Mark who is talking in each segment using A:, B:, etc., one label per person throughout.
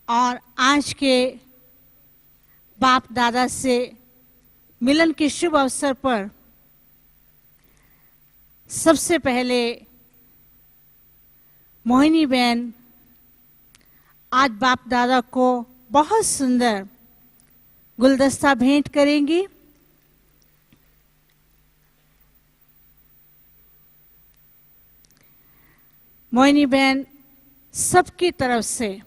A: और आज के बाप दादा से मिलन के शुभ अवसर पर सबसे पहले मोहिनी बहन आज बाप दादा को बहुत सुंदर गुलदस्ता भेंट करेंगी। मोहिनी बहन सबकी तरफ से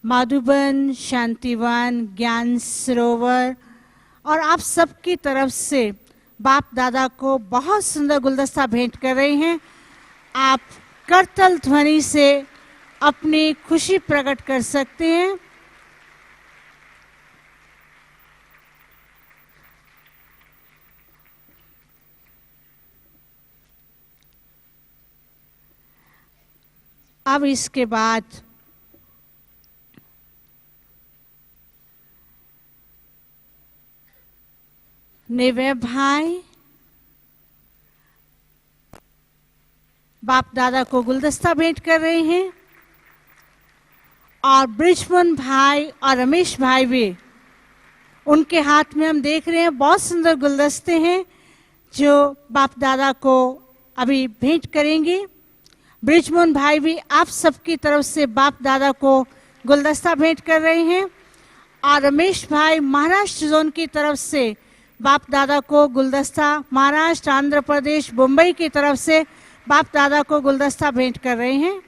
A: माधुबन, शांतिवन, ज्ञान सरोवर और आप सबकी तरफ से बाप दादा को बहुत सुंदर गुलदस्ता भेंट कर रहे हैं। आप करतल ध्वनि से अपनी खुशी प्रकट कर सकते हैं। अब इसके बाद निवे भाई बाप दादा को गुलदस्ता भेंट कर रहे हैं और ब्रिजमोहन भाई और रमेश भाई भी उनके हाथ में हम देख रहे हैं बहुत सुंदर गुलदस्ते हैं जो बाप दादा को अभी भेंट करेंगे। ब्रिजमोहन भाई भी आप सबकी तरफ से बाप दादा को गुलदस्ता भेंट कर रहे हैं और रमेश भाई महाराष्ट्र जोन की तरफ से बाप दादा को गुलदस्ता, महाराष्ट्र, आंध्र प्रदेश, मुंबई की तरफ से बाप दादा को गुलदस्ता भेंट कर रहे हैं।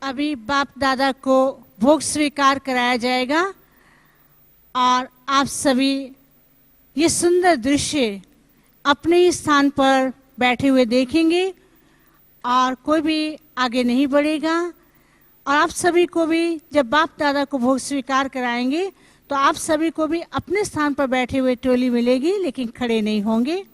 A: अभी बाप दादा को भोग स्वीकार कराया जाएगा और आप सभी ये सुंदर दृश्य अपने ही स्थान पर बैठे हुए देखेंगे और कोई भी आगे नहीं बढ़ेगा। और आप सभी को भी जब बाप दादा को भोग स्वीकार कराएंगे तो आप सभी को भी अपने स्थान पर बैठे हुए टोली मिलेगी, लेकिन खड़े नहीं होंगे।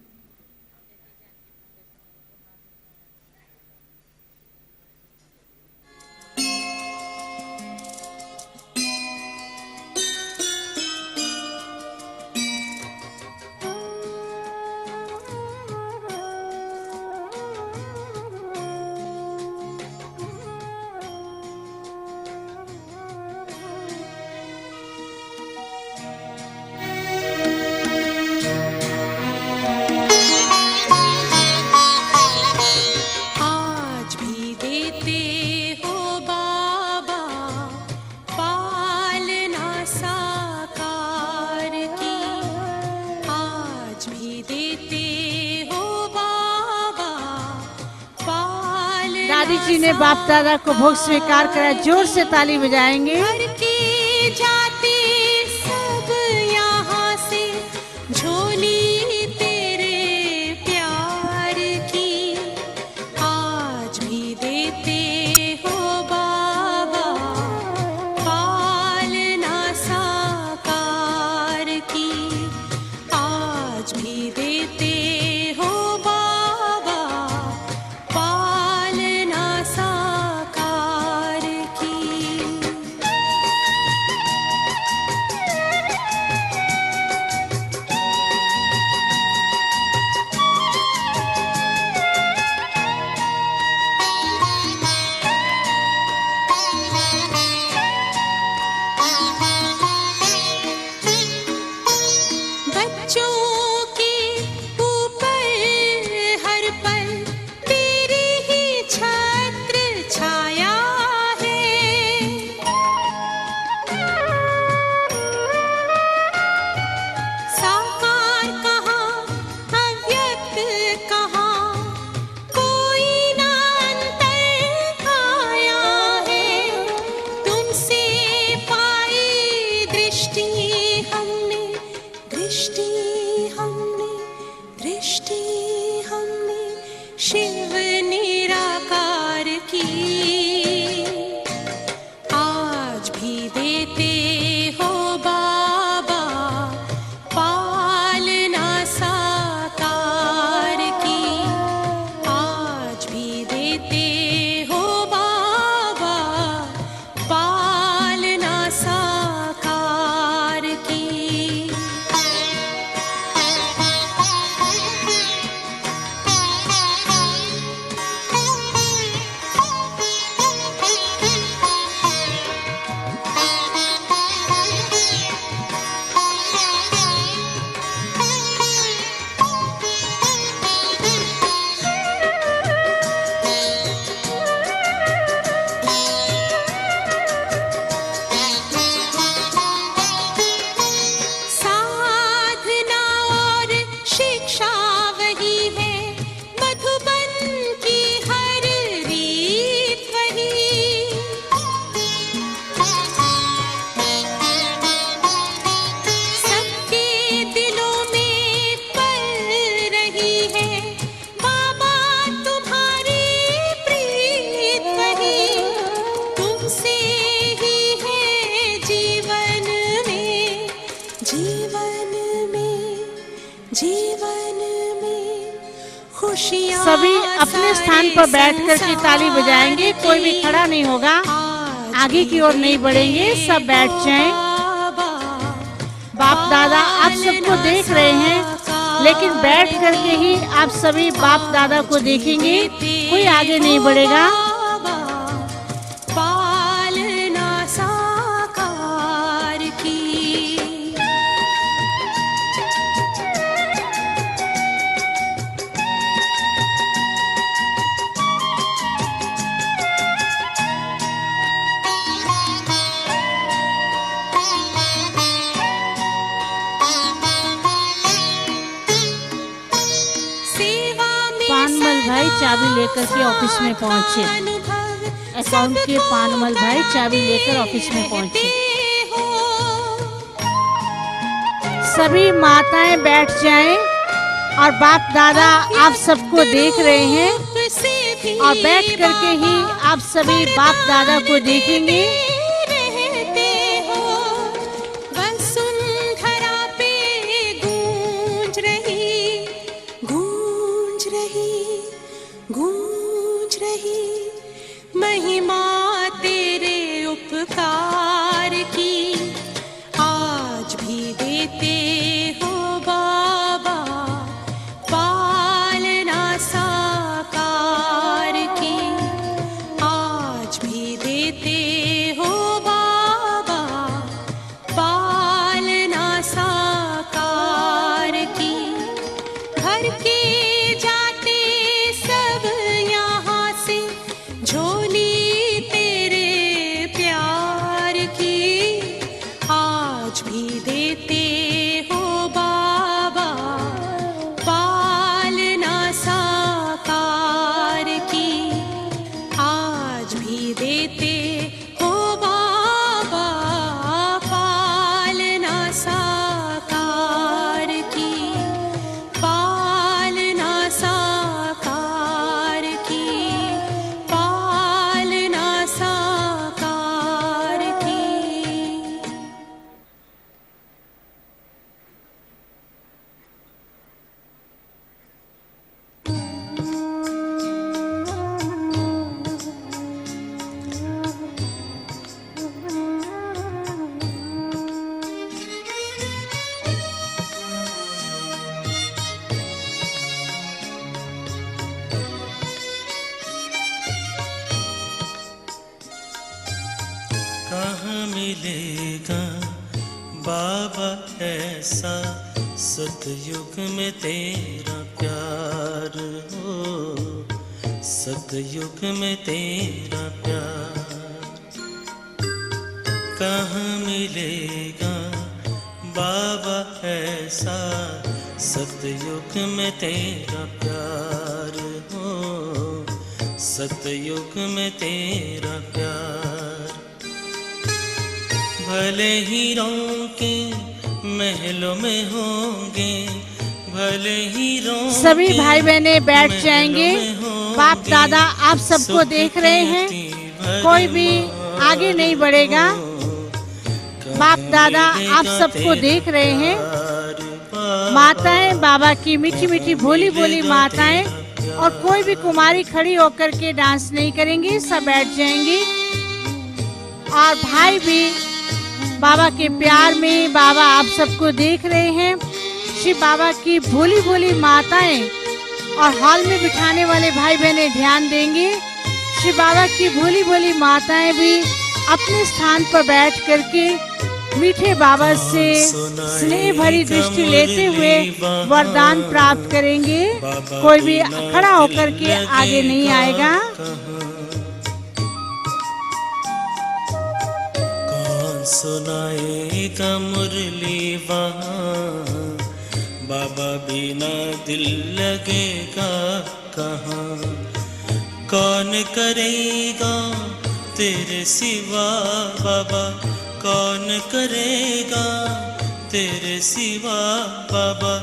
A: दादी जी ने बाप दादा को भोग स्वीकार करा, जोर से ताली बजाएंगे।
B: जाते सब यहाँ से झोली तेरे प्यार की, आज भी देते हो बाबा पालना साकार की, आज भी देते हो बाबा पालना साकार की। बच्चों के ऊपर हर पल तेरी ही छत्र छाया है, साकार कहाँ अव्यक्त कहाँ कोई ना अंतर आया है, तुमसे पाई दृष्टि हमने दृष्टि हमने शिव निराकार की, आज भी देते हो बाबा पालना साकार की, आज भी देते हो बाबा पालना साकार की। साधना और शिक्षा वही है, मधुबन की हर रीत वही, सबके दिलों में पल रही है बाबा तुम्हारी प्रीत वही, तुमसे ही है जीवन में खुशियाँ।
A: सभी अपने स्थान पर बैठ कर के ताली बजाएंगे, कोई भी खड़ा नहीं होगा, आगे की ओर नहीं बढ़ेंगे, सब बैठ जाएं। बाप दादा आप सबको देख रहे हैं, लेकिन बैठ करके ही आप सभी बाप दादा को देखेंगे, कोई आगे नहीं बढ़ेगा।
B: पालना साकार की।
A: पानमल भाई चाबी लेकर के ऑफिस में पहुंचे।
B: अनुभव
A: अकाउंट के पानमल भाई चाबी लेकर ऑफिस में पहुंचे।
B: हो
A: सभी माताएं बैठ जाएं और बाप दादा आप सबको देख रहे हैं और बैठ करके ही आप सभी बाप दादा को देखेंगे।
B: रहते हो वसुंधरा पे गूंज रही गूंज रही गूंज रही महिमा तेरे उपकार की आज भी देते हो बाबा पालना साकार की आज भी देते हो बाबा पालना साकार की घर के जाते सब यहाँ से झोली तेरे प्यार की आज भी देते हो बाबा पालना साकार की आज भी देते हो बाबा पालना साकार की पालना साकार की पालना साकार की।
C: कहाँ मिलेगा बाबा ऐसा सतयुग में तेरा प्यार हो सतयुग में तेरा प्यार कहाँ मिलेगा बाबा ऐसा सतयुग में तेरा प्यार हो सतयुग में तेरा प्यार भले ही के महलों में होंगे भले ही
A: सभी भाई बहने बैठ जाएंगे। बाप दादा आप सबको देख रहे हैं, कोई भी आगे नहीं बढ़ेगा। बाप दादा आप सबको देख रहे हैं। माताएं बाबा की मीठी मीठी भोली भोली माताएं और कोई भी कुमारी खड़ी होकर के डांस नहीं करेंगी, सब बैठ जाएंगी। और भाई भी बाबा के प्यार में बाबा आप सबको देख रहे हैं। श्री बाबा की भोली भोली माताएं और हॉल में बिठाने वाले भाई बहने ध्यान देंगे। श्री बाबा की भोली भोली माताएं भी अपने स्थान पर बैठ करके मीठे बाबा से स्नेह भरी दृष्टि लेते हुए वरदान प्राप्त करेंगे। कोई भी खड़ा होकर के आगे नहीं आएगा।
C: सुनाएगा मुरली वहाँ बाबा बिना दिल लगेगा कहाँ कौन करेगा तेरे सिवा बाबा कौन करेगा तेरे सिवा बाबा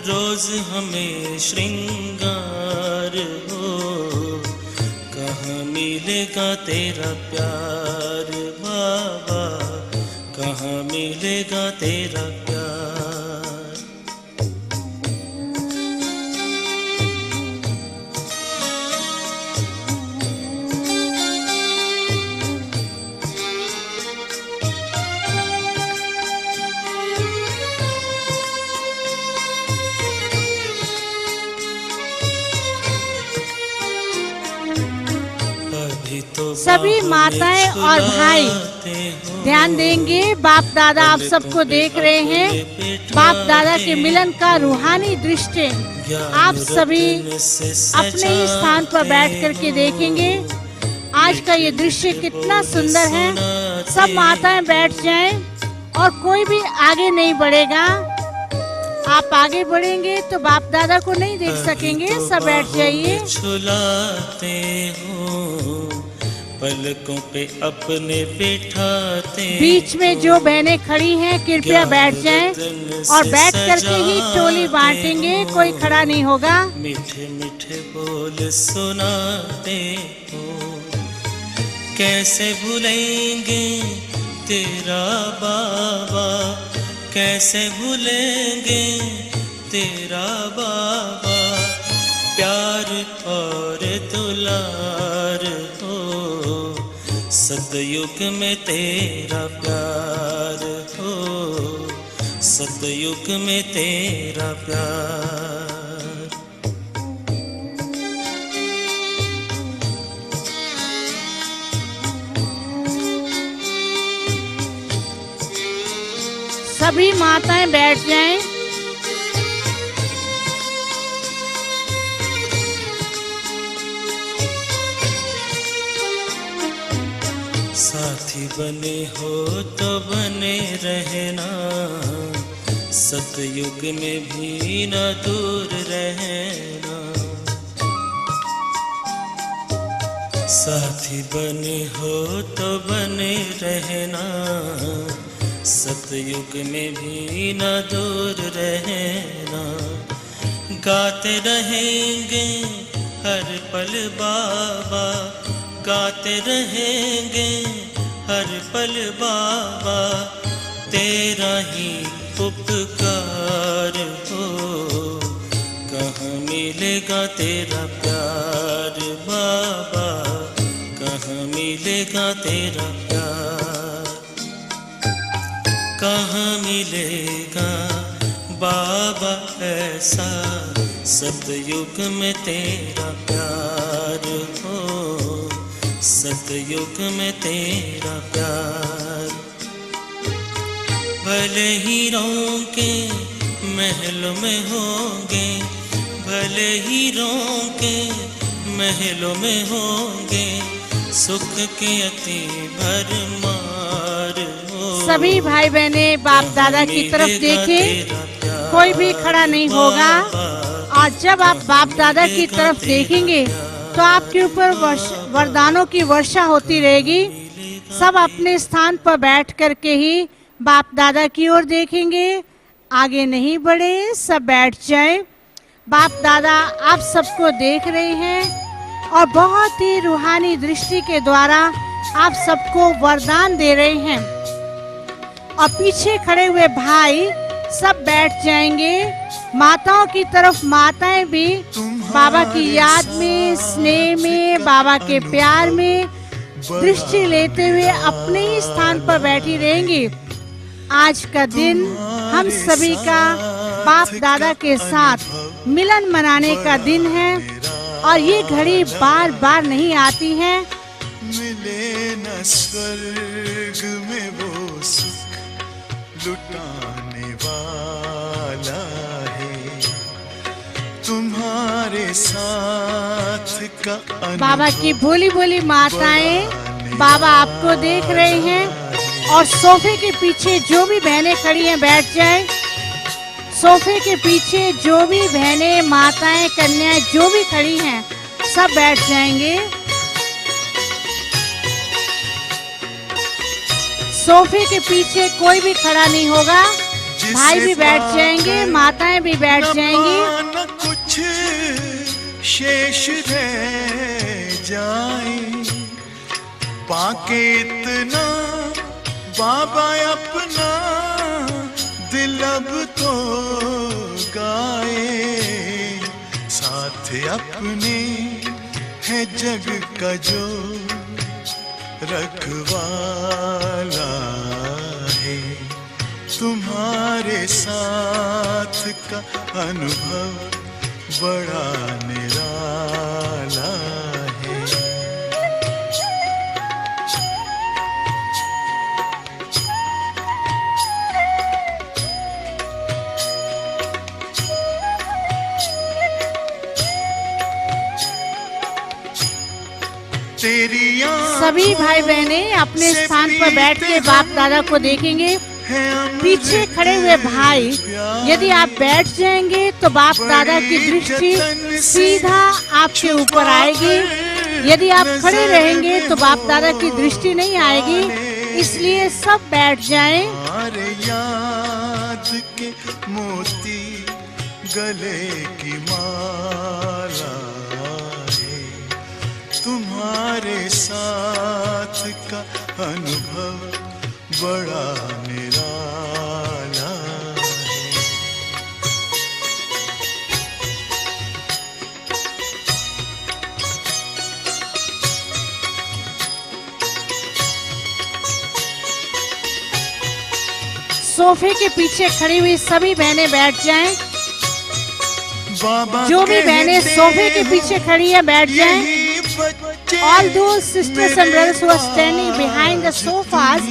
C: रोज हमें श्रृंगार हो कहाँ मिलेगा तेरा प्यार बाबा कहाँ मिलेगा तेरा प्यार
A: सभी माताएं और भाई ध्यान देंगे। बाप दादा आप सबको देख रहे हैं। बाप दादा के मिलन का रूहानी दृश्य आप सभी अपने ही स्थान पर बैठ करके देखेंगे। आज का ये दृश्य कितना सुंदर है। सब माताएं बैठ जाएं और कोई भी आगे नहीं बढ़ेगा। आप आगे बढ़ेंगे तो बाप दादा को नहीं देख सकेंगे। सब बैठ जाइए।
C: पलकों पे अपने बिठाते
A: बीच में जो बहनें खड़ी हैं कृपया बैठ जाएं और बैठ करके ही टोली बांटेंगे, कोई खड़ा नहीं होगा।
C: मीठे मीठे बोल सुनाते हो, कैसे भूलेंगे तेरा बाबा, कैसे भूलेंगे तेरा बाबा, प्यार और दुलार हो, सतयुग में तेरा प्यार हो, सतयुग में तेरा प्यार।
A: सभी माताएं बैठ जाएं।
C: साथी बने हो तो बने रहना, सतयुग में भी न दूर रहना। साथी बने हो तो बने रहना, सतयुग में भी न दूर रहना। गाते रहेंगे हर पल बाबा, गाते रहेंगे हर पल बाबा, तेरा ही उपकार हो, कहाँ मिलेगा तेरा प्यार बाबा, कहाँ मिलेगा तेरा प्यार, कहाँ मिलेगा बाबा ऐसा, सतयुग में तेरा प्यार हो, सतयुग में तेरा प्यार। भले हीरों के महलों में होंगे, भले हीरों के महलों में होंगे, सुख के अति भरमार हो।
A: सभी भाई बहने बाप दादा की तरफ देखें, कोई भी खड़ा नहीं होगा। और जब आप बाप दादा की तरफ देखेंगे तो आपके ऊपर वरदानों की वर्षा होती रहेगी। सब अपने स्थान पर बैठ करके ही बाप दादा की ओर देखेंगे, आगे नहीं बढ़े, सब बैठ जाएं। बाप दादा आप सबको देख रहे हैं और बहुत ही रूहानी दृष्टि के द्वारा आप सबको वरदान दे रहे हैं। और पीछे खड़े हुए भाई सब बैठ जाएंगे। माताओं की तरफ माताएं भी बाबा की याद में, स्नेह में, बाबा के प्यार में दृष्टि लेते हुए अपने ही स्थान पर बैठी रहेंगी। आज का दिन हम सभी का बाप दादा के साथ मिलन मनाने का दिन है और ये घड़ी बार बार नहीं आती है।
D: मिले न स्वर्ग में वो सुख लुटाने वाला है, तुम्हारे साथ का
A: बाबा की भोली भोली माताएं बाबा आपको देख रहे हैं। और सोफे के पीछे जो भी बहनें खड़ी हैं बैठ जाएं। सोफे के पीछे जो भी बहनें, माताएं, कन्याएं जो भी खड़ी हैं सब बैठ जाएंगे। सोफे के पीछे कोई भी खड़ा नहीं होगा। भाई भी बैठ जाएंगे, माताएं भी बैठ जाएंगी।
D: न कुछ शेष रह जाए, पाके इतना बाबा अपना दिल अब तो गाए। साथ अपने है जग का जो रखवाला है, तुम्हारे साथ का अनुभव बड़ा निराला है।
A: सभी भाई बहने अपने स्थान पर बैठ के बाप दादा को देखेंगे। पीछे खड़े हुए भाई यदि आप बैठ जाएंगे तो बाप दादा की दृष्टि सीधा आपके ऊपर आएगी यदि आप खड़े रहेंगे तो बाप दादा की दृष्टि नहीं आएगी, इसलिए सब बैठ जाएं।
D: तुम्हारे याद के मोती गले की माला है, तुम्हारे साथ का अनुभव बड़ा निराला है।
A: सोफे के पीछे खड़ी हुई सभी बहनें बैठ जाएं।
D: बाबा
A: जो भी बहनें सोफे के पीछे खड़ी है बैठ जाएं। All those sisters and brothers who are standing behind the sofas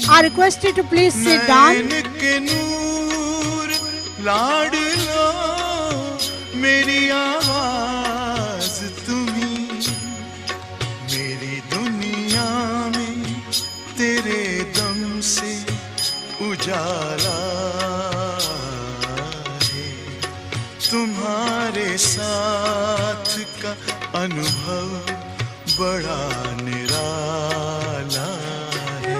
A: are requested to please sit down.
D: नैन के नूर लाडलो मेरी आवाज तुम्ही, मेरी दुनिया में तेरे दम से उजाला है, तुम्हारे साथ का अनुभव बड़ा निराला है।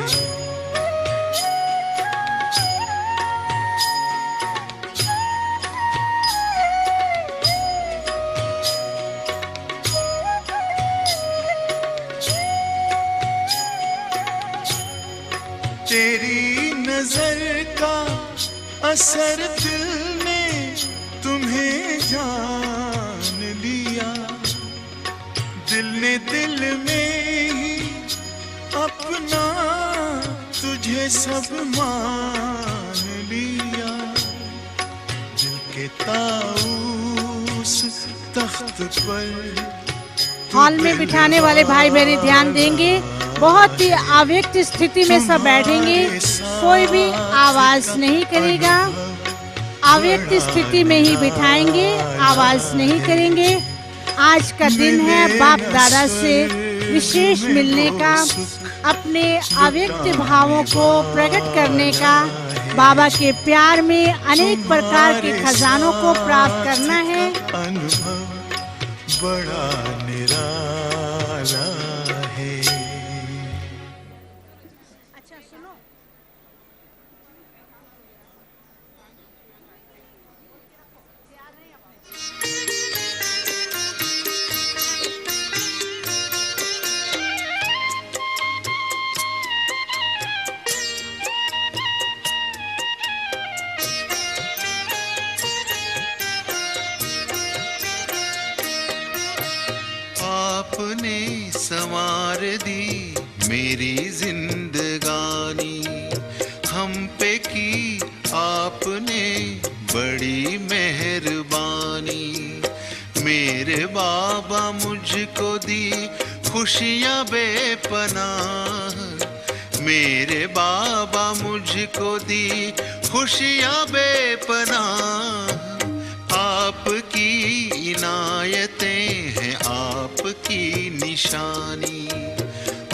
D: तेरी नजर का असर दिल ने तुम्हें जान लिया, दिल ने दिल में ही अपना तुझे सब मान लिया। दिल के ताऊस तख्त पर
A: हॉल में बिठाने वाले भाई बहन ध्यान देंगे। बहुत ही अव्यक्त स्थिति में सब बैठेंगे, कोई भी आवाज नहीं करेगा। अव्यक्त स्थिति में ही बिठाएंगे, आवाज नहीं करेंगे। आज का दिन है बाप दादा से विशेष मिलने का, अपने अव्यक्त भावों को प्रकट करने का, बाबा के प्यार में अनेक प्रकार के खजानों को प्राप्त करना है।
D: अनुभव बड़ा निराला है।
A: अच्छा सुनो,
D: आपने संवार दी मेरी जिंदगानी, हम पे की आपने बड़ी मेहरबानी। मेरे बाबा मुझको दी खुशियाँ बेपनाह, मेरे बाबा मुझको दी खुशियाँ बेपनाह। आपकी इनायतें हैं आपकी निशानी,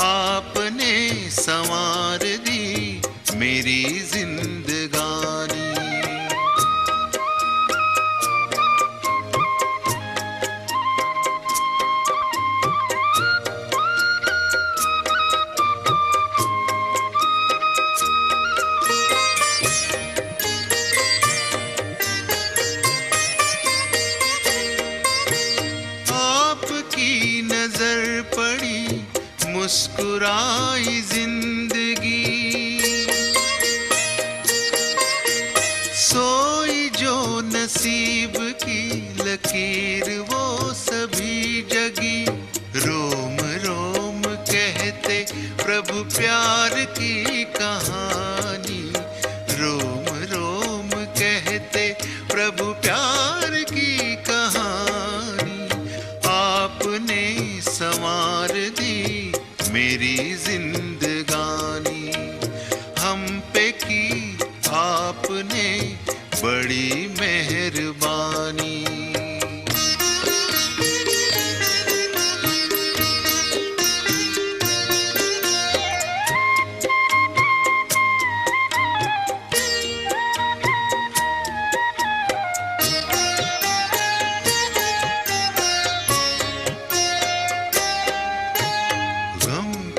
D: आपने संवार दी मेरी जिंदगानी। नजर पड़ी मुस्कुराई जिंदगी, सोई जो नसीब की लकीर वो सभी जगी। रोम रोम कहते प्रभु प्यार की कहानी, रोम रोम कहते प्रभु प्यार की कहानी। आपने संवार दी मेरी जिंदगानी।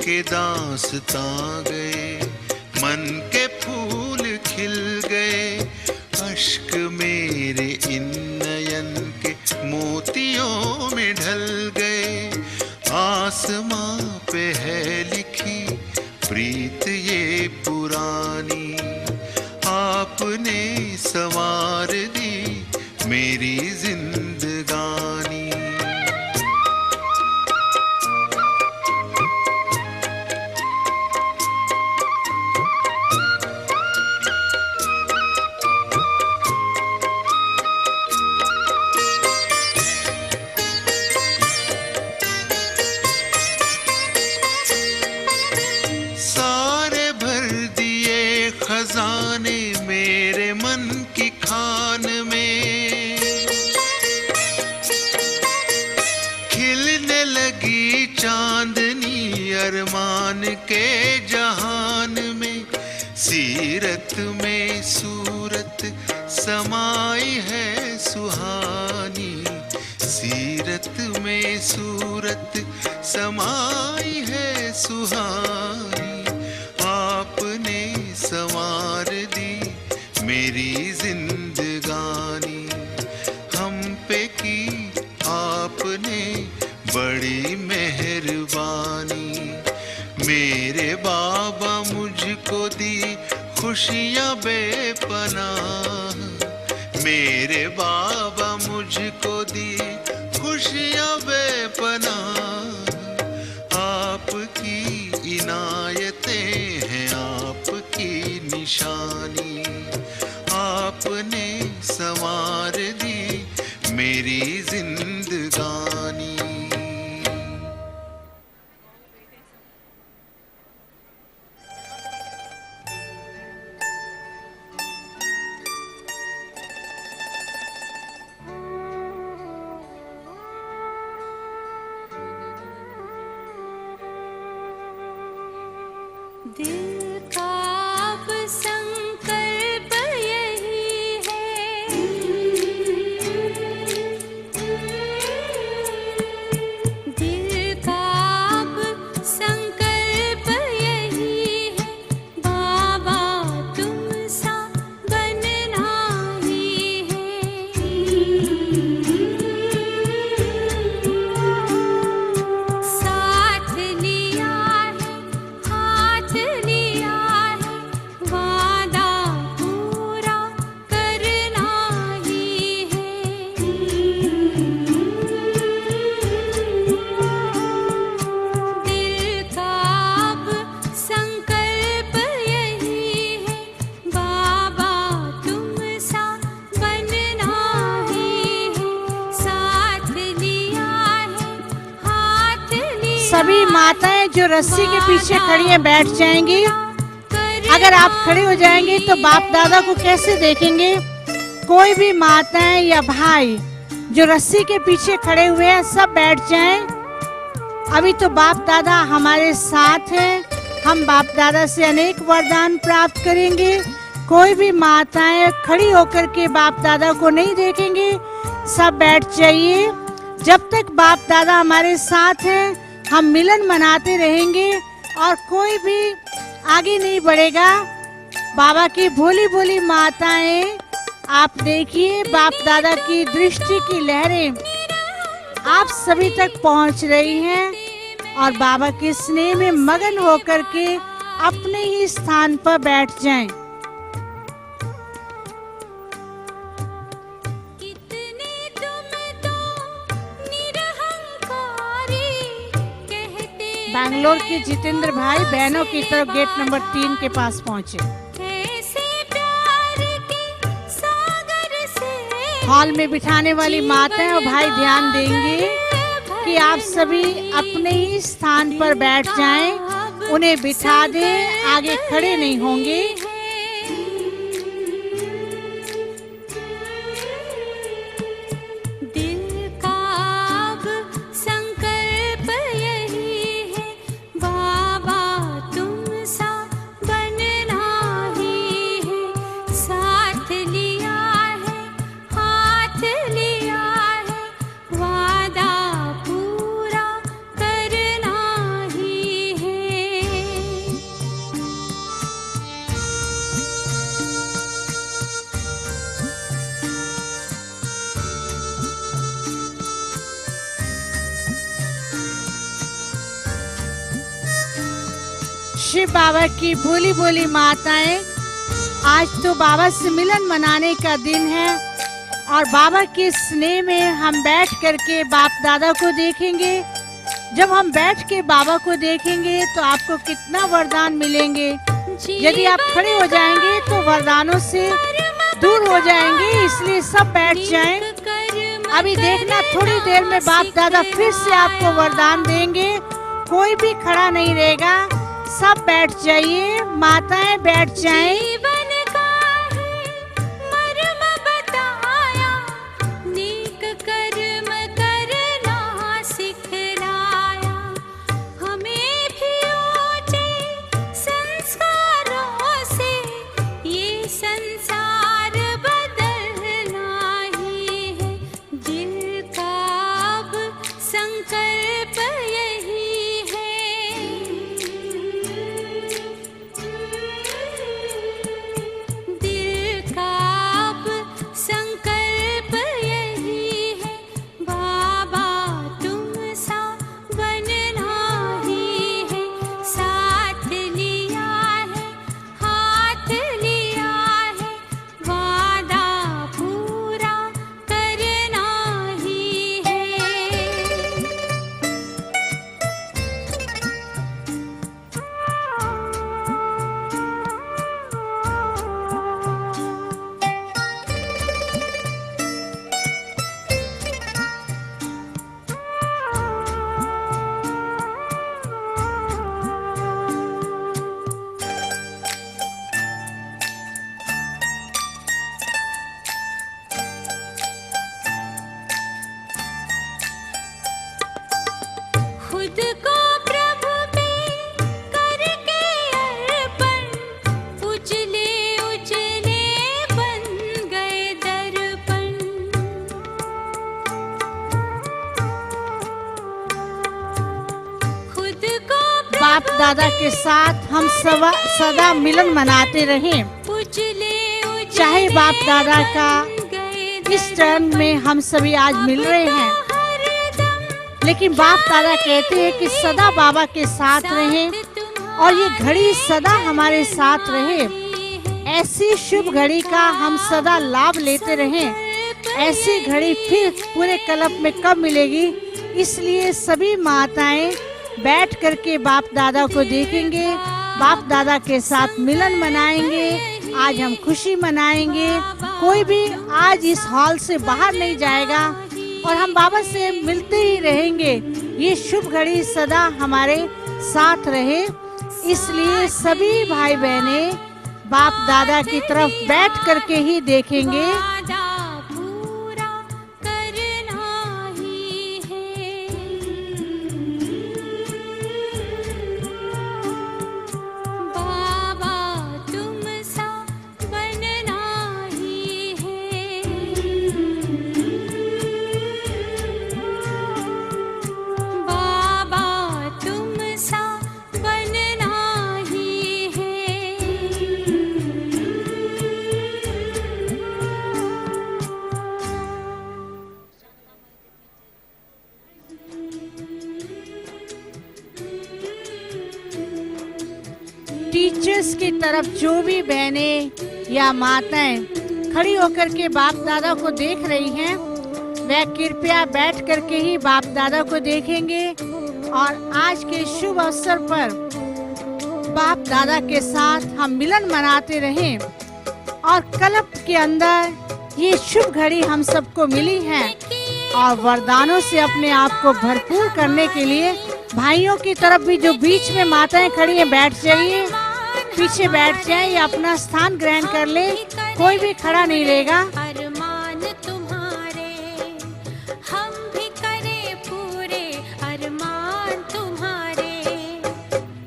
D: के दास्तां गए, मन के फूल खिल गए, अश्क मेरे इन नयन के मोतियों में ढल गए। आसमां पे है लिखी प्रीत ये पुरानी, आपने संवार दी मेरी जिंदगानी। सारे भर दिए खजाने मेरे मन की खान में, खिलने लगी चांदनी अरमान के जहान में। सीरत में सूरत समाई है सुहानी, सीरत में सूरत समाई है सुहानी। आपने संवार दी मेरी जिंदगानी, हम पे की आपने बड़ी मेहरबानी। मेरे बाबा मुझको दी खुशियाँ बेपनाह, मेरे बाबा मुझको दी खुशियाँ बेपनाह। आपकी इनायतें हैं आपकी निशानी, आपने संवार दी मेरी जिंदगानी।
B: दिल का अब संकल्प यही है, दिल का अब संकल्प यही है, बाबा तुम सा बनना ही है। साथ लिया है, हाथ लिया है, वादा पूरा करना ही है। दिल का अब संकल्प यही है, बाबा तुम सा बनना ही है। साथ लिया है, हाथ लिया
A: सभी माताएं जो रस्सी के पीछे खड़ी हैं बैठ जाएंगी। अगर आप खड़े हो जाएंगे तो बाप दादा को कैसे देखेंगे। कोई भी माताएं या भाई जो रस्सी के पीछे खड़े हुए हैं सब बैठ जाएं। अभी तो बाप दादा हमारे साथ हैं, हम बाप दादा से अनेक वरदान प्राप्त करेंगे। कोई भी माताएं खड़ी होकर के बाप दादा को नहीं देखेंगे, सब बैठ जाइए। जब तक बाप दादा हमारे साथ हैं हम मिलन मनाते रहेंगे और कोई भी आगे नहीं बढ़ेगा। बाबा की भोली भोली माताएं, आप देखिए बाप दादा की दृष्टि की लहरें आप सभी तक पहुंच रही हैं और बाबा के स्नेह में मगन होकर के अपने ही स्थान पर बैठ जाएं।
B: कितने तुम तो निरहंकारी कहते,
A: बैंगलोर के जितेंद्र भाई बहनों की तरफ गेट नंबर 3 के पास पहुंचे।
B: कैसे प्यार के सागर से
A: हॉल में बिठाने वाली माताएं और भाई ध्यान देंगे कि आप सभी अपने ही स्थान पर बैठ जाएं, उन्हें बिठा दें, आगे खड़े नहीं होंगे।
B: दिल का अब संकल्प यही है, बाबा तुम सा बनना ही है। साथ लिया है, हाथ लिया है, वादा पूरा करना ही है।
A: शिव बाबा की भोली भोली माताएं, आज तो बाबा से मिलन मनाने का दिन है और बाबा के स्नेह में हम बैठ करके बाप दादा को देखेंगे। जब हम बैठ के बाबा को देखेंगे तो आपको कितना वरदान मिलेंगे। यदि आप खड़े हो जाएंगे तो वरदानों से दूर हो जाएंगे, इसलिए सब बैठ जाएं। अभी देखना, थोड़ी देर में बाप दादा फिर से आपको वरदान देंगे। कोई भी खड़ा नहीं रहेगा, सब बैठ जाइए, माताएं बैठ जाएं।
B: जीवन का है मर्म बताया, नेक कर्म करना सिखलाया, हमें भी ऊंचे संस्कारों से ये संसार बदलना ही है। दिल का अब संकल्प यही है। दिल का अब संकल्प यही है, बाबा तुम सा बनना ही है। साथ लिया है, हाथ लिया है, वादा पूरा करना ही है। खुद को प्रभु पे करके अर्पण, उजले उजले बन गए दर्पण। खुद को
A: बाप दादा के साथ हम सदा मिलन मनाते रहें।
B: उजले उजले
A: चाहे बाप दादा का
B: बन गए
A: इस टर्न में हम सभी आज मिल रहे हैं,
B: हरदम
A: लेकिन बाप दादा कहते हैं कि सदा बाबा के साथ रहें और ये घड़ी सदा हमारे साथ रहे। ऐसी शुभ घड़ी का हम सदा लाभ लेते रहें। ऐसी घड़ी फिर पूरे कल्प में कब मिलेगी, इसलिए सभी माताएं बैठ करके बाप दादा को देखेंगे, बाप दादा के साथ मिलन मनाएंगे। आज हम खुशी मनाएंगे। कोई भी आज इस हॉल से बाहर नहीं जाएगा और हम बाबा से मिलते ही रहेंगे। ये शुभ घड़ी सदा हमारे साथ रहे, इसलिए सभी भाई बहनें बाप दादा की तरफ बैठ करके ही देखेंगे।
B: वादा पूरा करना ही है। बाबा तुम सा बनना ही है। बाबा तुम सा बनना ही है।
A: टीचर्स की तरफ जो भी बहनें या माताएं खड़ी होकर के बाप दादा को देख रही हैं, वह कृपया बैठ करके ही बाप दादा को देखेंगे और आज के शुभ अवसर पर बाप दादा के साथ हम मिलन मनाते रहें और कल्प के अंदर ये शुभ घड़ी हम सबको मिली है और वरदानों से अपने आप को भरपूर करने के लिए भाइयों की तरफ भी जो बीच में माताएं खड़ी हैं बैठ जाइए, पीछे बैठ जाए या अपना स्थान ग्रहण कर ले। कोई भी खड़ा नहीं रहेगा।
B: अरमान तुम्हारे हम भी करें पूरे, अरमान तुम्हारे।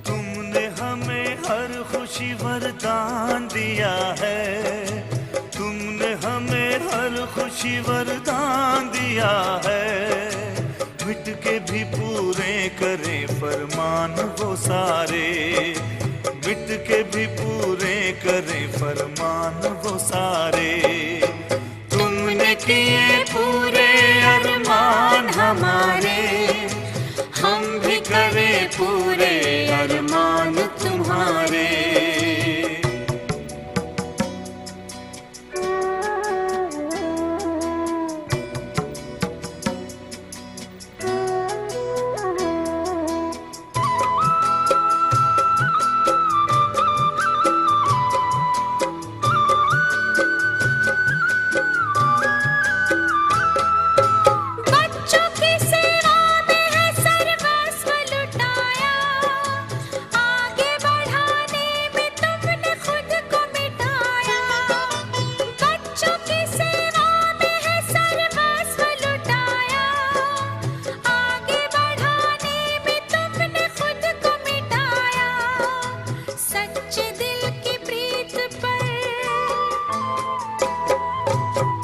E: तुमने हमें हर खुशी वरदान दिया है, तुमने हमें हर खुशी वरदान दिया है। मिट के भी पूरे करें फरमान वो सारे, मिट के भी पूरे करें फरमान वो सारे। तुमने किए पूरे अरमान हमारे, हम भी करें पूरे अरमान तुम्हारे।
B: बच्चों की सेवा में है सर्वस्व लुटाया, आगे बढ़ाने में तुमने खुद को मिटाया। बच्चों की सेवा में है सर्वस्व लुटाया, आगे बढ़ाने में तुमने खुद को मिटाया। सच्चे दिल की प्रीत पर,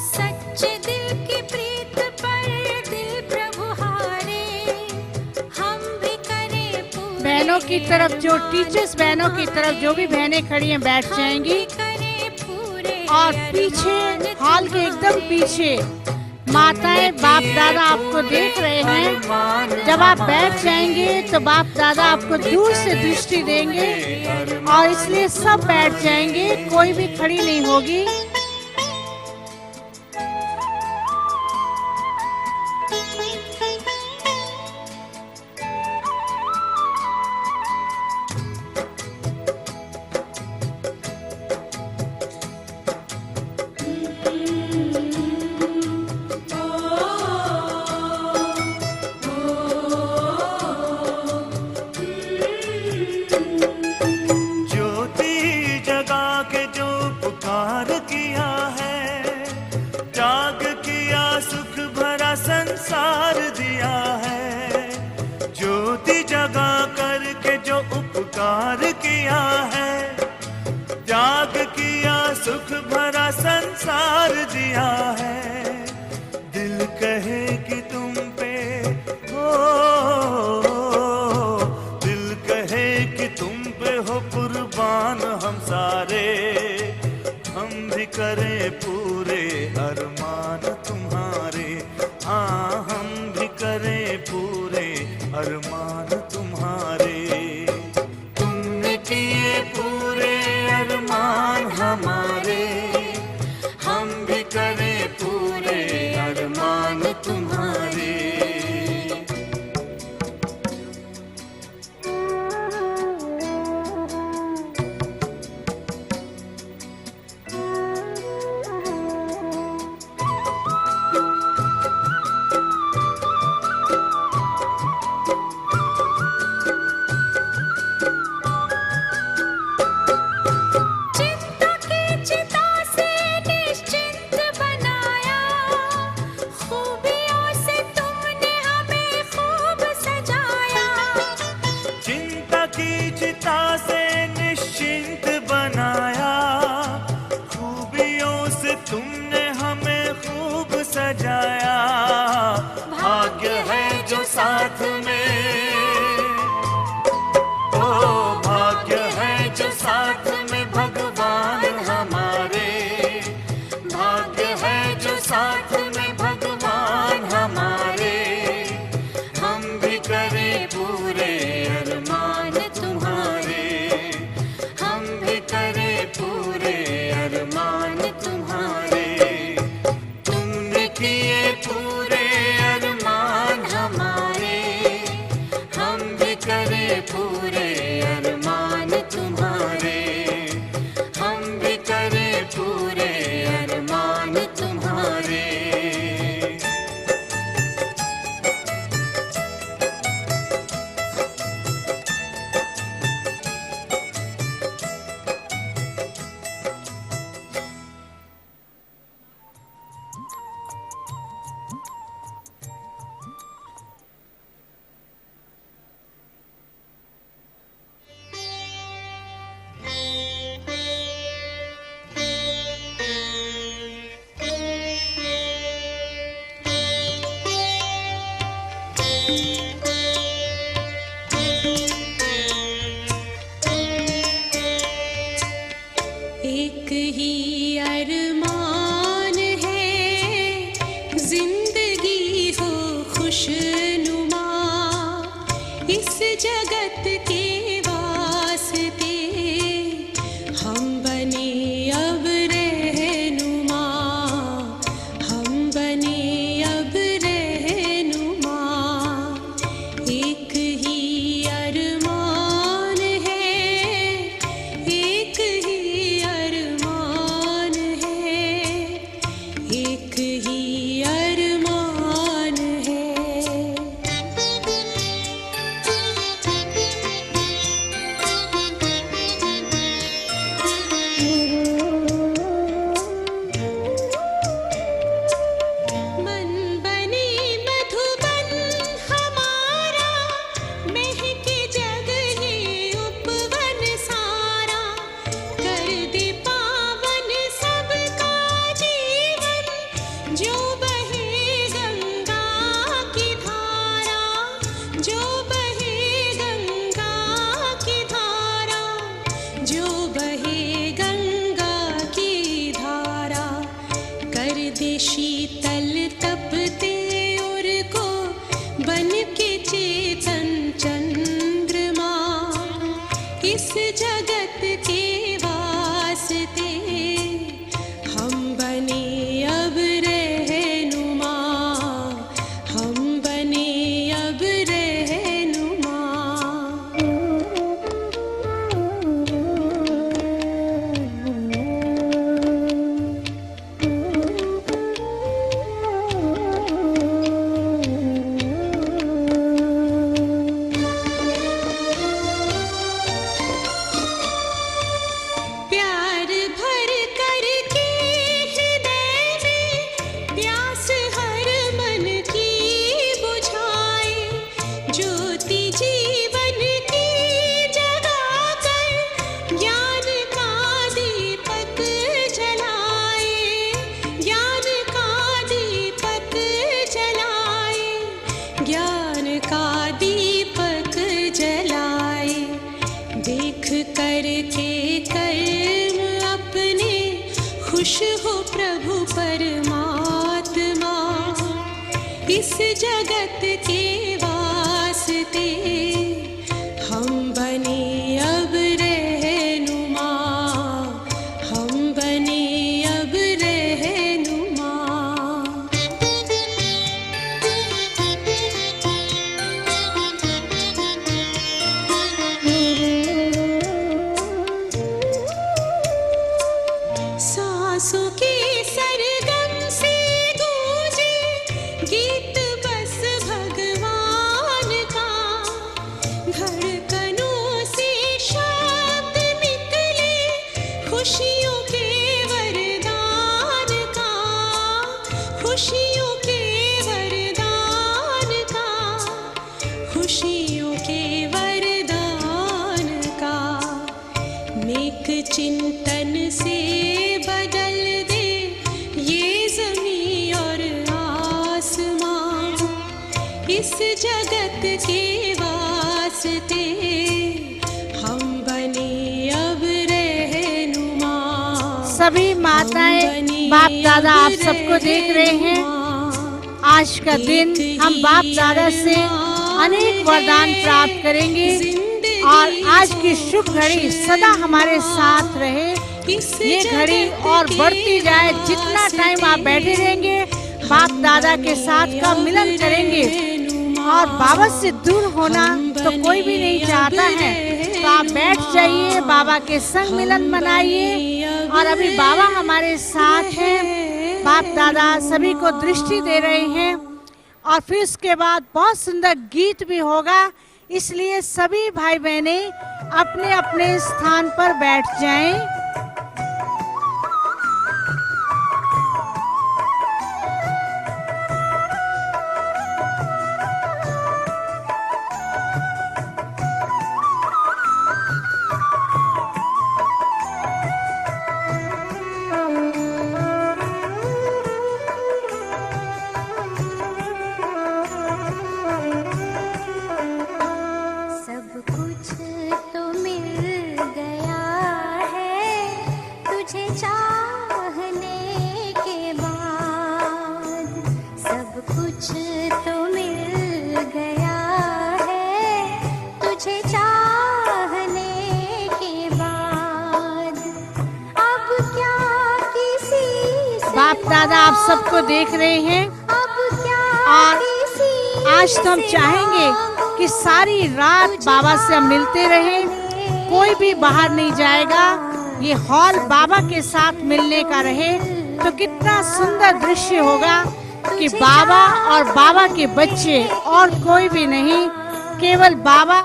B: सच्चे दिल की प्रीत पर दिल प्रभु हारे, हम भी करें पूरे
A: बहनों की तरफ जो टीचर्स बहनों की तरफ जो भी बहनें खड़ी हैं बैठ जाएंगी।
B: करें पूरे
A: और पीछे हॉल के एकदम पीछे माताएं बाप दादा आपको देख रहे हैं। जब आप बैठ जाएंगे तो बाप दादा आपको दूर से दृष्टि देंगे और इसलिए सब बैठ जाएंगे, कोई भी खड़ी नहीं होगी।
E: ज्योति जगा के जो पुकार किया है, त्याग किया सुख भरा संसार दिया है। ज्योति जगा करके जो उपकार किया है, त्याग किया सुख भरा संसार दिया है। दिल कहे कि तुम पे हो, दिल कहे कि तुम पे हो कुर्बान हम सारे, हम भी करें पूरे अरमान तुम्हारे। हाँ, हम भी करें पूरे अरमान तुम्हारे। तुमने किए पूरे अरमान हमारे, हम भी करें पूरे अरमान तुम्हारे।
B: चिंता की चिता से निश्चिंत बनाया, खूबियों से तुमने हमें खूब सजाया।
E: चिंता की चिता से निश्चिंत बनाया, खूबियों से तुमने हमें खूब सजाया। भाग्य है जो साथ में, ओ भाग्य है जो साथ में भगवान हमारे। भाग्य है जो साथ में भगवान हमारे, हम भी करें पूरे अरमान तुम्हारे। हम भी करें पूरे अरमान तुम्हारे। तुमने किए पूरे अरमान हमारे, हम भी करें पूरे अरमान तुम्हारे। हम भी करें पूरे अरमान तुम्हारे।
B: एक ही अरमान है, जिंदगी हो खुशनुमा, इस जगत के वास्ते हम बने अब रहनुमा, हम बने अब रहनुमा। एक ही अरमान है, एक ही अरमान है, एक ही अरमान है। मन बने मधुबन हमारा, महके जग ये उपवन सारा। कर दे पावन सबका जीवन, जो बहे गंगा की धारा, जो बहे गंगा की धारा, जो बहे गंगा की धारा। कर दे शीतल तपते और को बन के चेतन चंद्रमा। इस जगत के वास्ते हम बने अब रहनुमा, हम बने अब रहनुमा। प्यार भर कर के हृदय में प्यास हर मन की बुझाए। ज्योति जीवन की जगा कर ज्ञान का दीपक जलाए, ज्ञान का दीपक जलाए, ज्ञान का दीपक जलाए। देख कर के कर्म अपने खुश हो प्रभु परमात्मा। इस जगत के वास्ते हम बने अब रहनुमा, हम बने अब रहनुमा। सांसों के सरगम से गूंजे गीत बस भगवान का। धड़कनों से शब्द निकले खुशियों के वरदान का, खुशियों के वरदान का, खुशियों के वरदान का। नेक चिंतन से बदल दे ये ज़मीं और आसमां। इस जगत के वास्ते हम बने अब रहनुमा।
A: सभी माताएं, बाप दादा आप सबको देख रहे हैं। आज का दिन हम बाप दादा से अनेक वरदान प्राप्त करेंगे और आज की शुभ घड़ी सदा हमारे साथ रहे। ये घड़ी और बढ़ती जाए। जितना टाइम आप बैठे रहेंगे बाप दादा के साथ का मिलन करेंगे। और बाबा से दूर होना तो कोई भी नहीं चाहता है, तो आप बैठ जाइए, बाबा के संग मिलन मनाइए। और अभी बाबा हमारे साथ हैं, बाप दादा सभी को दृष्टि दे रहे हैं। और फिर उसके बाद बहुत सुंदर गीत भी होगा, इसलिए सभी भाई बहनें अपने अपने स्थान पर बैठ जाएं।
B: सब कुछ तो मिल गया है,
A: दादा आप सबको देख रहे हैं
B: अब क्या
A: और
B: किसी
A: आज तो हम
B: से
A: चाहेंगे कि सारी रात बाबा से हम मिलते रहें, कोई भी बाहर नहीं जाएगा। ये हॉल बाबा के साथ मिलने का रहे तो कितना सुंदर दृश्य होगा कि बाबा और बाबा के बच्चे और कोई भी नहीं, केवल बाबा।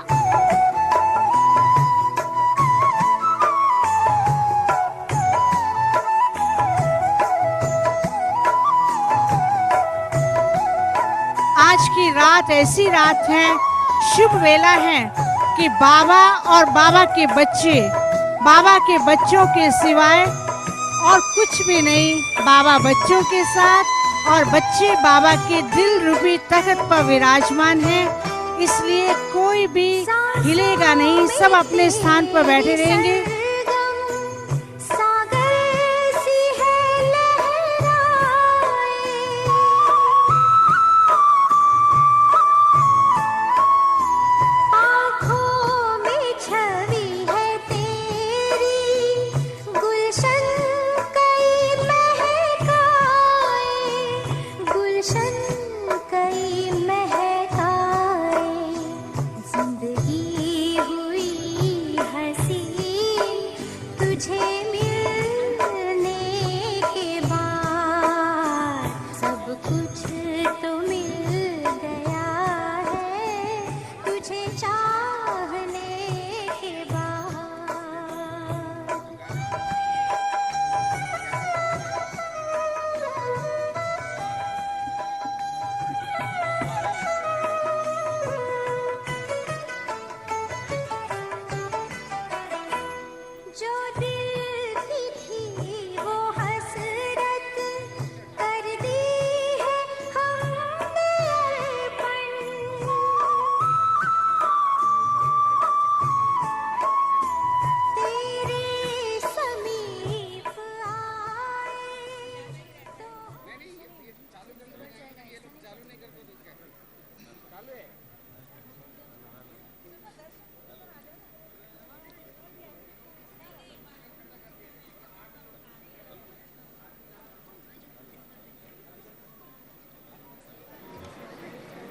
A: आज की रात ऐसी रात है, शुभ वेला है कि बाबा और बाबा के बच्चे, बाबा के बच्चों के सिवाय और कुछ भी नहीं, बाबा बच्चों के साथ और बच्चे बाबा के दिल रूपी तख्त पर विराजमान हैं। इसलिए कोई भी हिलेगा नहीं, सब अपने स्थान पर बैठे रहेंगे।
B: सागर सी है लहराए, आँखों में छवि है तेरी, गुलशन कई महकाए, गुलशन कई महकाए, जिंदगी हुई हसीन तुझे मिलने के बाद, सब कुछ तो मिल गया है तुझे चाहने के बाद। जो दिल की थी वो हसरत कर दी है हमने अर्पण, तेरे समीप आए तो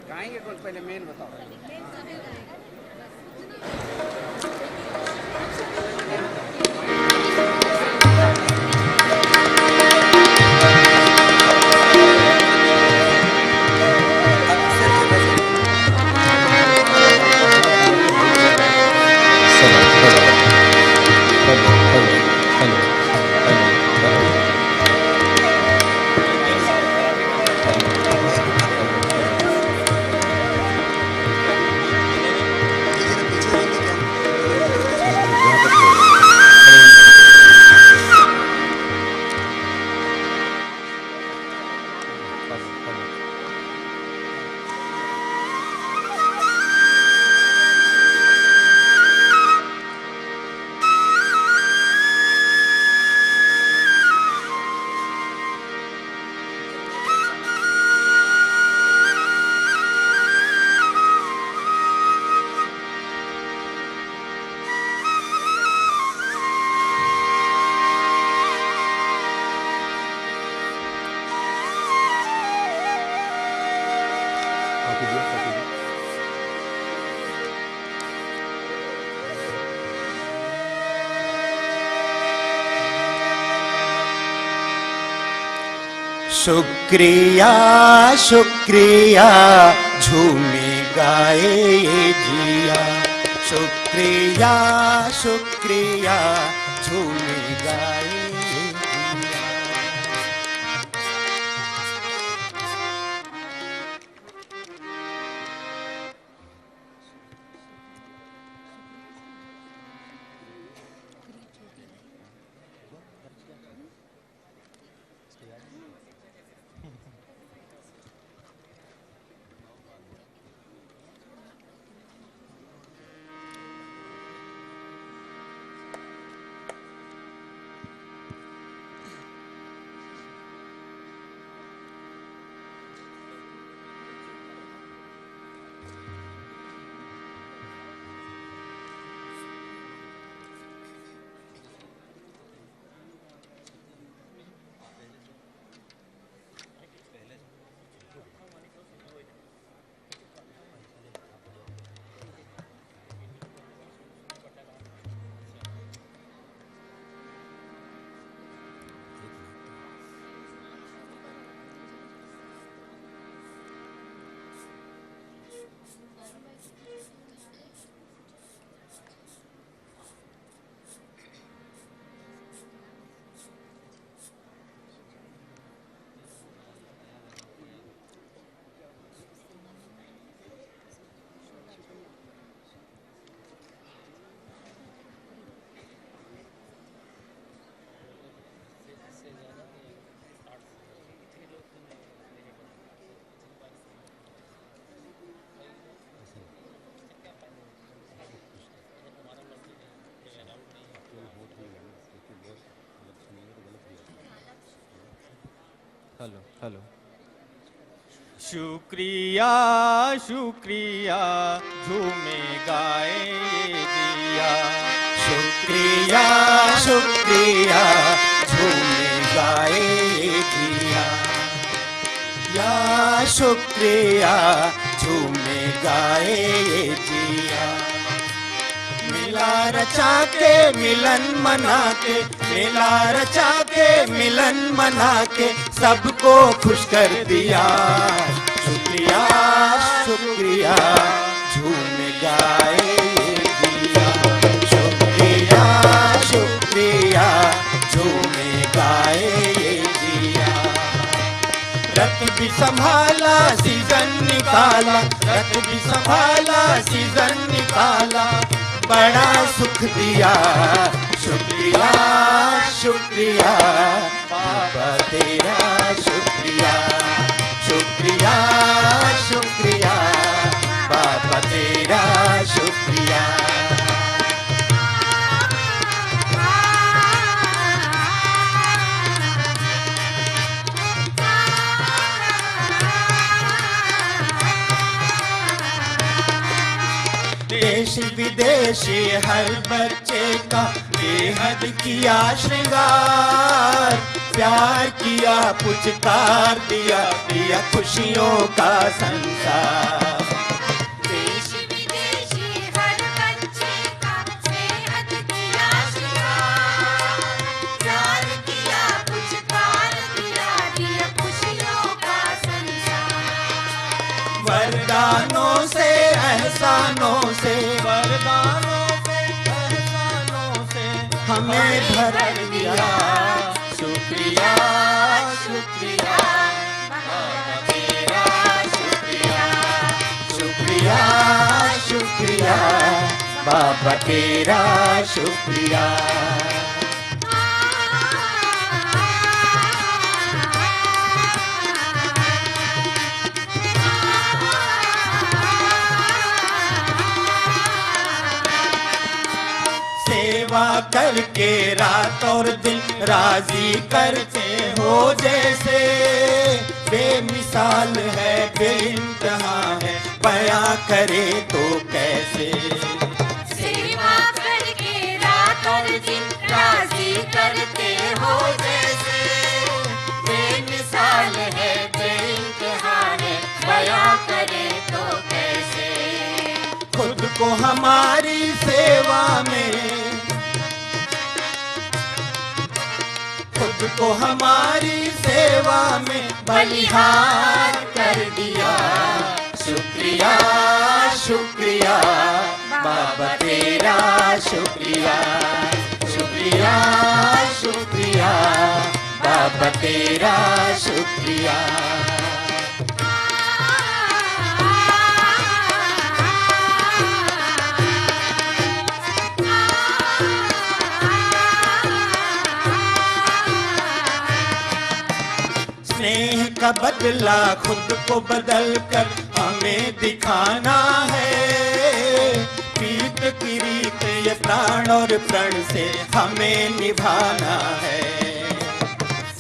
F: गाएंगे कौन पहले मेन बताओ।
G: शुक्रिया शुक्रिया झूमे गाए ये जिया, शुक्रिया शुक्रिया झूमे गाए ये जिया।
H: Hello hello. शुक्रिया शुक्रिया झूमे गाए ये जिया।
G: शुक्रिया शुक्रिया झूमे गाए ये जिया। या शुक्रिया झूमे गाए ये जिया। मिला रचा के मिलन मना के, मिला रचा के मिलन मना के सबको खुश कर दिया। शुक्रिया शुक्रिया झूम गाए ये जिया। शुक्रिया शुक्रिया झूम गाए ये जिया। रत भी संभाला सीजन निकाला, रत भी संभाला सीजन निकाला, बड़ा सुख दिया। शुक्रिया शुक्रिया बाबा तेरा शुक्रिया। शुक्रिया शुक्रिया बाबा तेरा शुक्रिया। देश विदेशी हर बच्चे का बेहद किया श्रृंगार, प्यार किया पुचकार दिया, दिया खुशियों का संसार।
B: देश विदेशी हर बच्चे का बेहद किया श्रृंगार, प्यार किया पुचकार दिया, दिया खुशियों का संसार।
G: वरदानों से एहसानों से,
H: वरदानों से एहसानों से
G: हमें भर दिया। शुक्रिया शुक्रिया बाबा तेरा शुक्रिया। शुक्रिया शुक्रिया बाबा तेरा शुक्रिया। सेवा करके रात और दिन राजी करते हो जैसे, बेमिसाल है बेइंतहा है बयां करे तो कैसे।
B: सेवा करके रात और दिन राजी करते हो जैसे, बेमिसाल है बेइंतहा है बयां करे तो कैसे।
G: खुद को हमारी सेवा में, खुद को हमारी सेवा में बलिहार कर दिया। शुक्रिया शुक्रिया बाबा तेरा शुक्रिया। शुक्रिया शुक्रिया बाबा तेरा शुक्रिया। स्नेह का बदला खुद को बदल कर हमें दिखाना है। पीत की रीत ये प्राण और प्रण से हमें निभाना है।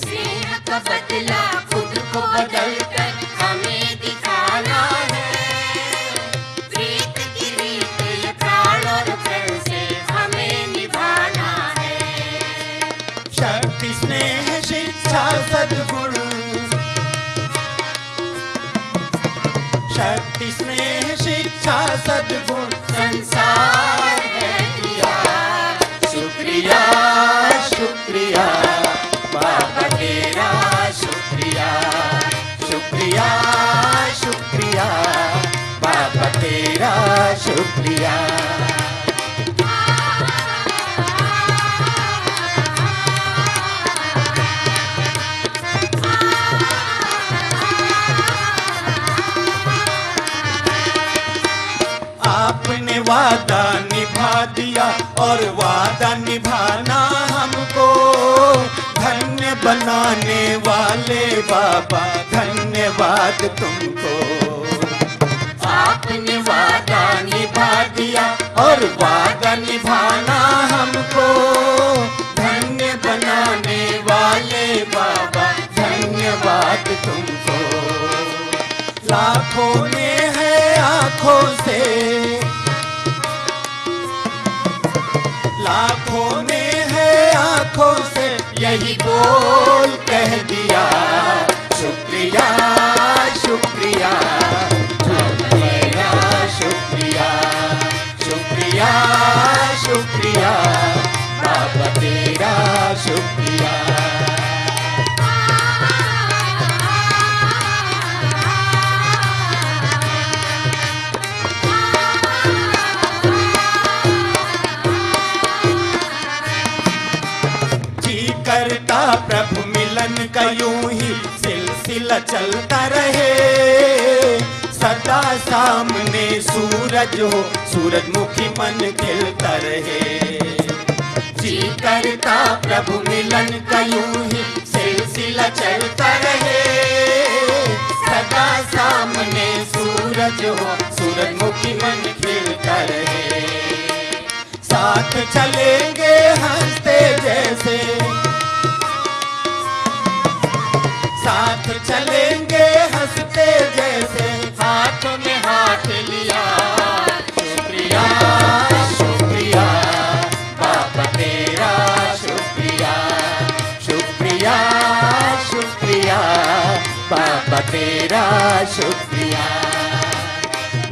B: स्नेह का बदला खुद को बदल कर हमें दिखाना है। प्रीत की रीत ये प्राण और प्रण से हमें निभाना है।
G: शक्ति स्नेह शिक्षा सद्गुण, शक्ति स्नेह शिक्षा सद्गुण संसार है दिया। शुक्रिया शुक्रिया बाबा तेरा शुक्रिया। शुक्रिया शुक्रिया बाबा तेरा शुक्रिया। आपने वादा निभा दिया और वादा निभाना हमको, धन्य बनाने वाले बाबा धन्यवाद तुमको। आपने वादा निभा दिया और वादा निभाना हमको, धन्य बनाने वाले बाबा धन्यवाद आंखों में है आंखों से यही बोल कह दिया, शुक्रिया शुक्रिया शुक्रिया शुक्रिया शुक्रिया शुक्रिया बाबा तेरा शुक्रिया। करता प्रभु मिलन का यूं ही सिलसिला चलता रहे, सदा सामने सूरज हो सूरजमुखी मन खिलता रहे। जी करता प्रभु मिलन का यूं ही सिलसिला चलता रहे, सदा सामने सूरज हो सूरजमुखी मन खिलता रहे। साथ चलेंगे हंसते जैसे, साथ चलेंगे हंसते जैसे, हाथ में हाथ लिया, शुक्रिया शुक्रिया बाबा तेरा शुक्रिया, शुक्रिया शुक्रिया बाबा तेरा शुक्रिया।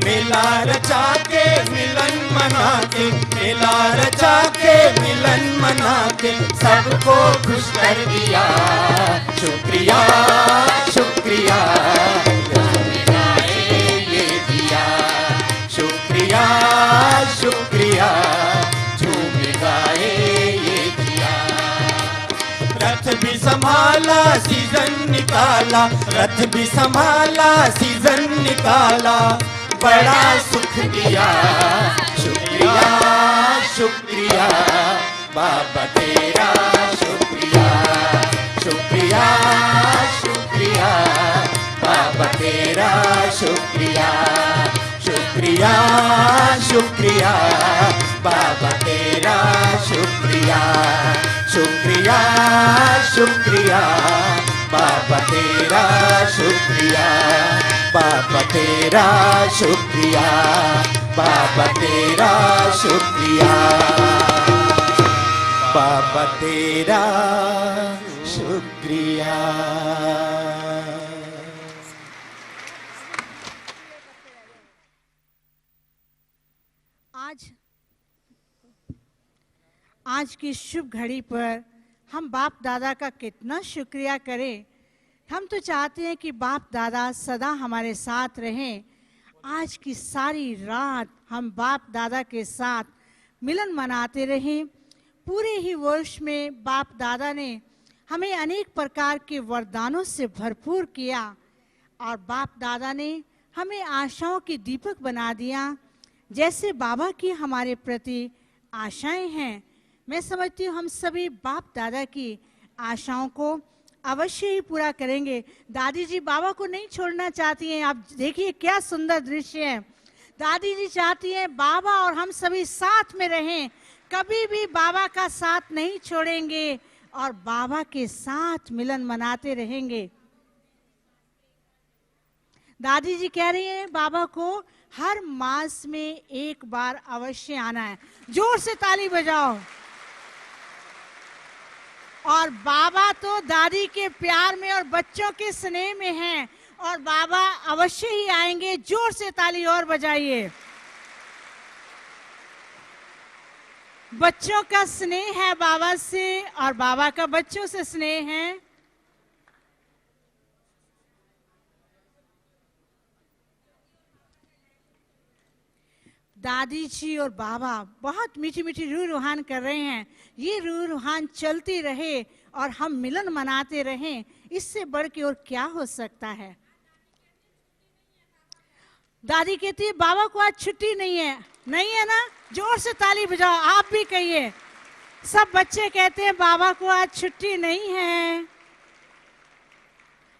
G: मेला रचा के मिलन मना के, मेला रचा के मिलन मना के, सबको खुश कर दिया, शुक्रिया शुक्रिया ये दिया, शुक्रिया शुक्रिया झूम गाए ये दिया। रथ भी संभाला सीजन निकाला, रथ भी संभाला सीजन निकाला, बड़ा सुख दिया, शुक्रिया शुक्रिया बाबा तेरा शुक्रिया, शुक्रिया शुक्रिया बाबा तेरा शुक्रिया, शुक्रिया शुक्रिया बाबा तेरा शुक्रिया, शुक्रिया शुक्रिया बाबा तेरा शुक्रिया, बाबा तेरा शुक्रिया, बाबा तेरा शुक्रिया, बाबा तेरा शुक्रिया।
A: आज की शुभ घड़ी पर हम बाप दादा का कितना शुक्रिया करें। हम तो चाहते हैं कि बाप दादा सदा हमारे साथ रहें। आज की सारी रात हम बाप दादा के साथ मिलन मनाते रहें। पूरे ही वर्ष में बाप दादा ने हमें अनेक प्रकार के वरदानों से भरपूर किया और बाप दादा ने हमें आशाओं की दीपक बना दिया। जैसे बाबा की हमारे प्रति आशाएं हैं, मैं समझती हूँ हम सभी बाप दादा की आशाओं को अवश्य ही पूरा करेंगे। दादी जी बाबा को नहीं छोड़ना चाहती हैं। आप देखिए क्या सुंदर दृश्य है। दादी जी चाहती हैं बाबा और हम सभी साथ में रहें, कभी भी बाबा का साथ नहीं छोड़ेंगे और बाबा के साथ मिलन मनाते रहेंगे। दादी जी कह रही हैं बाबा को हर मास में एक बार अवश्य आना है। जोर से ताली बजाओ। और बाबा तो दादी के प्यार में और बच्चों के स्नेह में हैं और बाबा अवश्य ही आएंगे। जोर से ताली और बजाइए। बच्चों का स्नेह है बाबा से और बाबा का बच्चों से स्नेह है। दादी जी और बाबा बहुत मीठी मीठी रूह रुहान कर रहे हैं। ये रूह रुहान चलती रहे और हम मिलन मनाते रहें, इससे बढ़ के और क्या हो सकता है। दादी कहती है बाबा को आज छुट्टी नहीं है। नहीं है ना? जोर से ताली बजाओ। आप भी कहिए। सब बच्चे कहते हैं बाबा को आज छुट्टी नहीं है।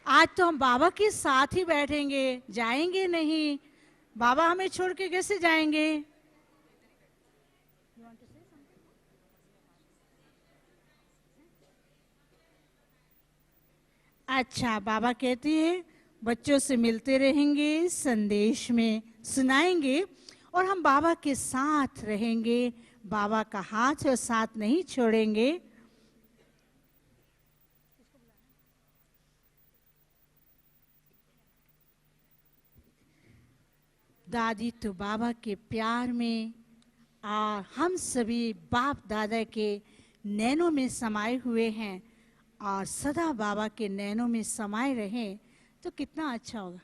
A: आज तो हम बाबा के साथ ही बैठेंगे, जाएंगे नहीं। बाबा हमें छोड़ के कैसे जाएंगे? अच्छा, बाबा कहते हैं बच्चों से मिलते रहेंगे, संदेश में सुनाएंगे और हम बाबा के साथ रहेंगे, बाबा का हाथ और साथ नहीं छोड़ेंगे। दादी तो बाबा के प्यार में और हम सभी बाप दादा के नैनों में समाये हुए हैं और सदा बाबा के नैनों में समाये रहें तो कितना अच्छा होगा।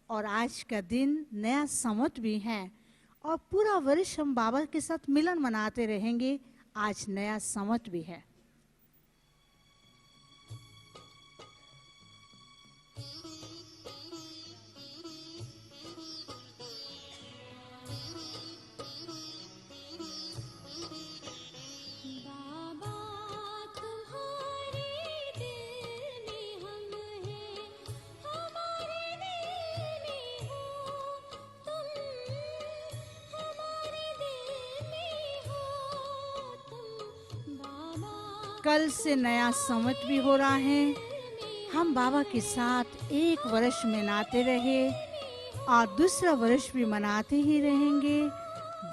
A: और आज का दिन नया संवत भी है और पूरा वर्ष हम बाबा के साथ मिलन मनाते रहेंगे। आज नया संवत भी है। कल से नया संवत भी हो रहा है। हम बाबा के साथ एक वर्ष मनाते रहे और दूसरा वर्ष भी मनाते ही रहेंगे।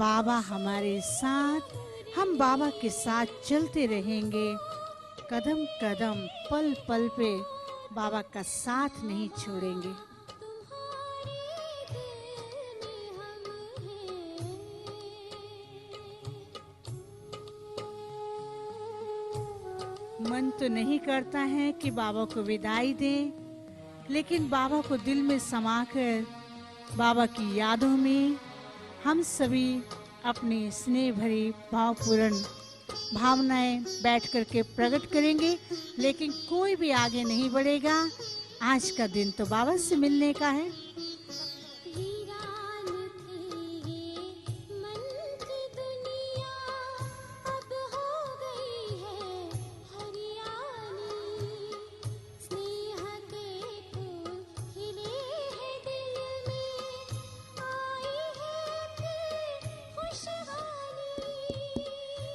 A: बाबा हमारे साथ, हम बाबा के साथ चलते रहेंगे। कदम कदम पल पल पे बाबा का साथ नहीं छोड़ेंगे। मन तो नहीं करता है कि बाबा को विदाई दें, लेकिन बाबा को दिल में समाकर बाबा की यादों में हम सभी अपनी स्नेह भरी भावपूर्ण भावनाएं बैठ करके प्रकट करेंगे। लेकिन कोई भी आगे नहीं बढ़ेगा। आज का दिन तो बाबा से मिलने का है।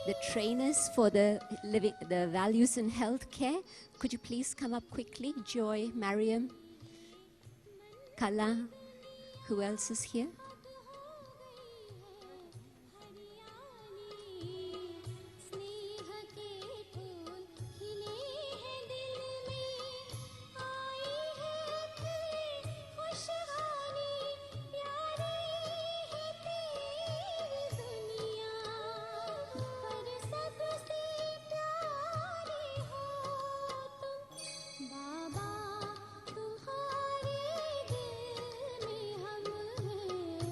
I: The trainers for the values in healthcare, could you please come up quickly? Joy, Mariam, Kala, who else is here?
B: बाबा तुम्हारे दिल में हम हैं।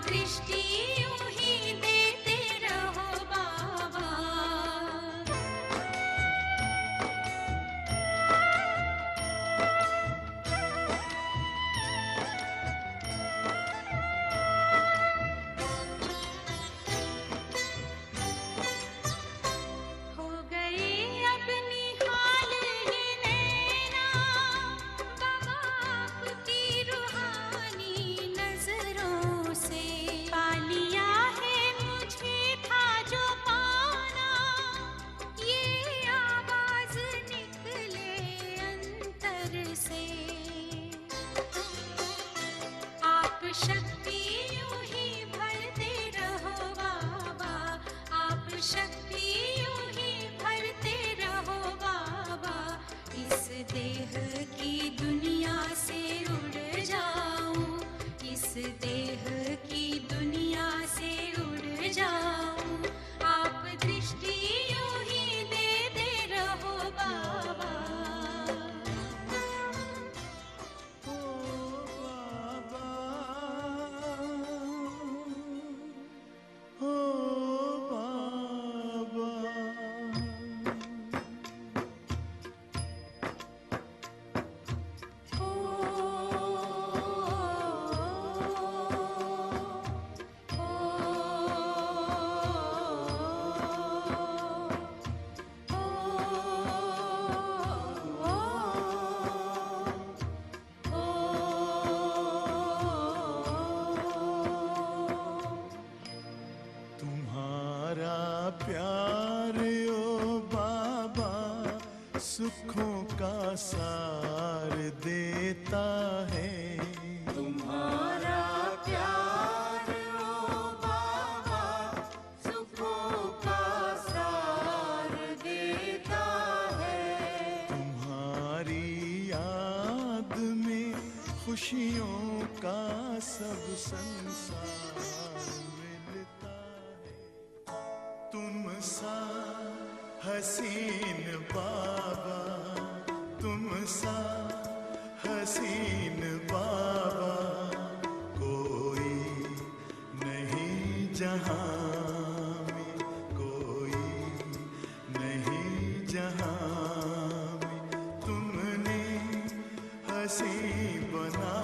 B: दृष्टि यूं ही देते रहो बाबा। हो गए अब निहाल ये नैना बाबा आपकी रूहानी नजरों से। पा लिया है मुझे था जो पाना, ये आवाज निकले अंतर से। आप शक्ति यूं ही भरते रहो बाबा, आप शक्ति यूं ही भरते रहो बाबा। इस देह की दुनिया से उड़ जाऊं, इस देह की दुनिया से उड़ जाऊं। आप दृष्टि यूं ही देते रहो बाबा।
J: तुम्हारा प्यार ओ बाबा सुखों का सार देता है।
G: तुम्हारा प्यार ओ बाबा सुखों का सार देता है।
J: तुम्हारी याद में खुशियों का सब संसार मिलता है। तुम सा हसीन बाबा, तुम सा हसीन बाबा कोई नहीं जहां में, कोई नहीं जहां में। तुमने हंसी बना